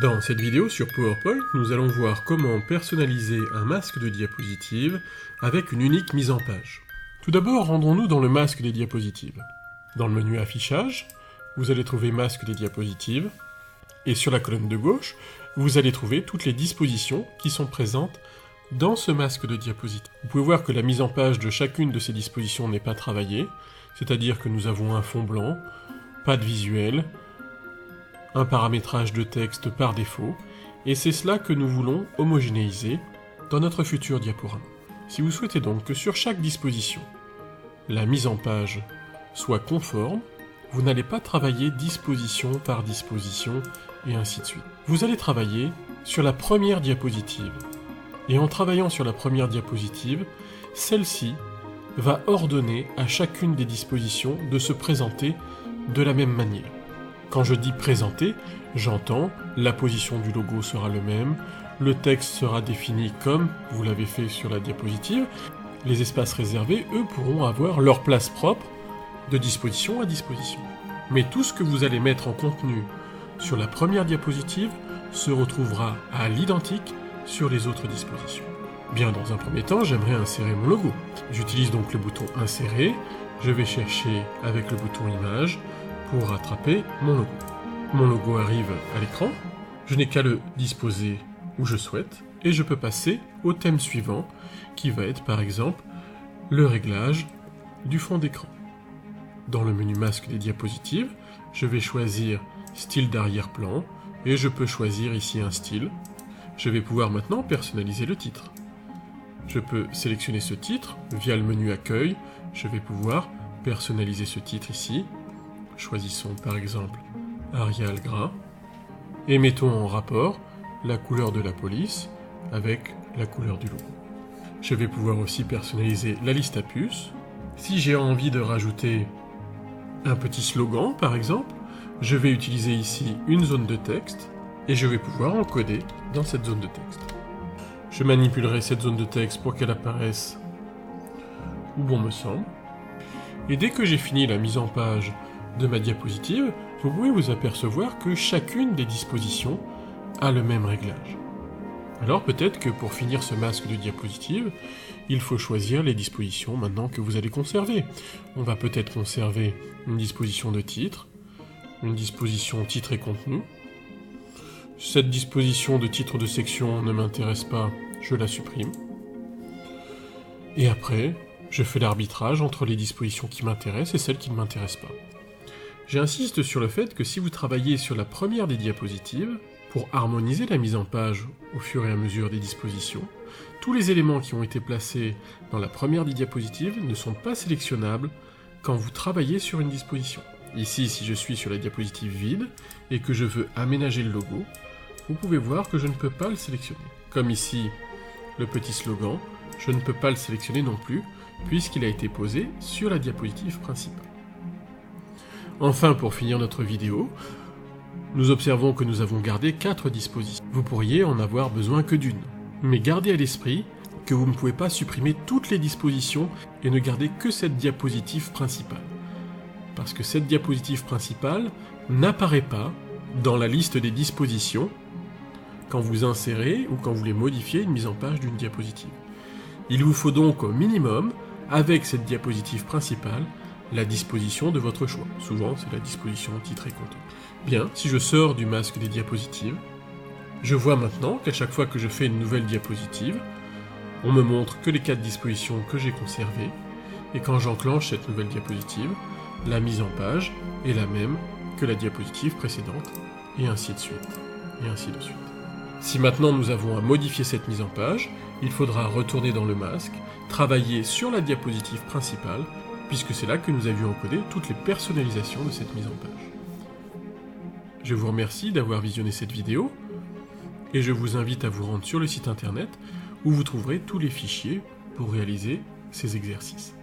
Dans cette vidéo sur PowerPoint, nous allons voir comment personnaliser un masque de diapositive avec une unique mise en page. Tout d'abord, rendons-nous dans le masque des diapositives. Dans le menu Affichage, vous allez trouver Masque des diapositives, et sur la colonne de gauche, vous allez trouver toutes les dispositions qui sont présentes dans ce masque de diapositive. Vous pouvez voir que la mise en page de chacune de ces dispositions n'est pas travaillée, c'est-à-dire que nous avons un fond blanc, pas de visuel, un paramétrage de texte par défaut, et c'est cela que nous voulons homogénéiser dans notre futur diaporama. Si vous souhaitez donc que sur chaque disposition, la mise en page soit conforme, vous n'allez pas travailler disposition par disposition et ainsi de suite. Vous allez travailler sur la première diapositive. Et en travaillant sur la première diapositive, celle-ci va ordonner à chacune des dispositions de se présenter de la même manière. Quand je dis présenter, j'entends la position du logo sera le même, le texte sera défini comme vous l'avez fait sur la diapositive, les espaces réservés, eux, pourront avoir leur place propre de disposition à disposition. Mais tout ce que vous allez mettre en contenu sur la première diapositive se retrouvera à l'identique sur les autres dispositions. Bien, dans un premier temps, j'aimerais insérer mon logo. J'utilise donc le bouton Insérer, je vais chercher avec le bouton Image pour rattraper mon logo. Mon logo arrive à l'écran, je n'ai qu'à le disposer où je souhaite, et je peux passer au thème suivant, qui va être par exemple le réglage du fond d'écran. Dans le menu masque des diapositives, je vais choisir style d'arrière-plan, et je peux choisir ici un style. Je vais pouvoir maintenant personnaliser le titre. Je peux sélectionner ce titre via le menu accueil, je vais pouvoir personnaliser ce titre ici. Choisissons par exemple Arial gras, et mettons en rapport la couleur de la police avec la couleur du logo. Je vais pouvoir aussi personnaliser la liste à puces. Si j'ai envie de rajouter un petit slogan par exemple, je vais utiliser ici une zone de texte et je vais pouvoir encoder dans cette zone de texte. Je manipulerai cette zone de texte pour qu'elle apparaisse où bon me semble. Et dès que j'ai fini la mise en page de ma diapositive, vous pouvez vous apercevoir que chacune des dispositions a le même réglage. Alors peut-être que pour finir ce masque de diapositive, il faut choisir les dispositions maintenant que vous allez conserver. On va peut-être conserver une disposition de titre, une disposition titre et contenu. Cette disposition de titre de section ne m'intéresse pas, je la supprime. Et après, je fais l'arbitrage entre les dispositions qui m'intéressent et celles qui ne m'intéressent pas. J'insiste sur le fait que si vous travaillez sur la première des diapositives, pour harmoniser la mise en page au fur et à mesure des dispositions, tous les éléments qui ont été placés dans la première des diapositives ne sont pas sélectionnables quand vous travaillez sur une disposition. Ici, si je suis sur la diapositive vide et que je veux aménager le logo, vous pouvez voir que je ne peux pas le sélectionner. Comme ici, le petit slogan, je ne peux pas le sélectionner non plus, puisqu'il a été posé sur la diapositive principale. Enfin, pour finir notre vidéo, nous observons que nous avons gardé 4 dispositions. Vous pourriez en avoir besoin que d'une. Mais gardez à l'esprit que vous ne pouvez pas supprimer toutes les dispositions et ne garder que cette diapositive principale. Parce que cette diapositive principale n'apparaît pas dans la liste des dispositions quand vous insérez ou quand vous voulez modifier une mise en page d'une diapositive. Il vous faut donc au minimum, avec cette diapositive principale, la disposition de votre choix. Souvent, c'est la disposition titre et contenu. Bien, si je sors du masque des diapositives, je vois maintenant qu'à chaque fois que je fais une nouvelle diapositive, on me montre que les 4 dispositions que j'ai conservées, et quand j'enclenche cette nouvelle diapositive, la mise en page est la même que la diapositive précédente, et ainsi de suite, et ainsi de suite. Si maintenant nous avons à modifier cette mise en page, il faudra retourner dans le masque, travailler sur la diapositive principale, puisque c'est là que nous avions encodé toutes les personnalisations de cette mise en page. Je vous remercie d'avoir visionné cette vidéo, et je vous invite à vous rendre sur le site internet, où vous trouverez tous les fichiers pour réaliser ces exercices.